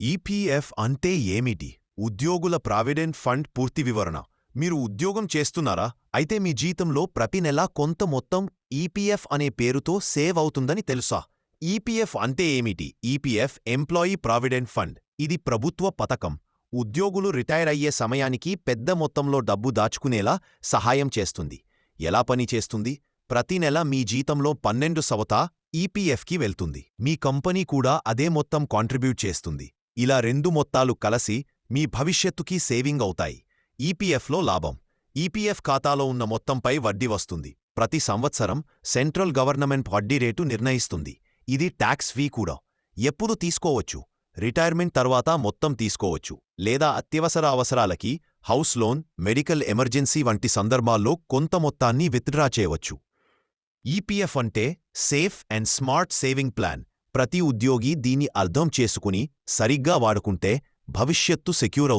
EPF అంటే ఏమిటి? ఉద్యోగుల ప్రావిడెంట్ ఫండ్ పూర్తి వివరణ. మీరు ఉద్యోగం చేస్తున్నారా? అయితే మీ జీతంలో ప్రతి నెలా కొంత మొత్తం ఈపీఎఫ్ అనే పేరుతో సేవ్ అవుతుందని తెలుసా? ఈపీఎఫ్ అంటే ఏమిటి? EPF employee provident fund. ఇది ప్రభుత్వ పథకం. ఉద్యోగులు రిటైర్ అయ్యే సమయానికి పెద్ద మొత్తంలో డబ్బు దాచుకునేలా సహాయం చేస్తుంది. ఎలా పనిచేస్తుంది? ప్రతి నెల మీ జీతంలో 12% ఈపీఎఫ్కి వెళ్తుంది. మీ కంపెనీ కూడా అదే మొత్తం కాంట్రిబ్యూట్ చేస్తుంది. ఇలా రెండు మొత్తాలు కలసి మీ భవిష్యత్తుకి సేవింగ్ అవుతాయి. ఈపీఎఫ్లో లాభం. ఈపీఎఫ్ ఖాతాలో ఉన్న మొత్తంపై వడ్డీ వస్తుంది. ప్రతి సంవత్సరం సెంట్రల్ గవర్నమెంట్ వడ్డీ రేటు నిర్ణయిస్తుంది. ఇది ట్యాక్స్ ఫీ కూడా. ఎప్పుడు తీసుకోవచ్చు? రిటైర్మెంట్ తర్వాత మొత్తం తీసుకోవచ్చు. లేదా అత్యవసర అవసరాలకి, హౌస్ లోన్, మెడికల్ ఎమర్జెన్సీ వంటి సందర్భాల్లో కొంత మొత్తాన్ని విత్డ్రా చేయవచ్చు. ఈపీఎఫ్ అంటే safe and smart saving plan. ప్రతి ఉద్యోగి దీన్ని అర్థం చేసుకుని సరిగ్గా వాడుకుంటే భవిష్యత్తు సెక్యూర్ అవుతుంది.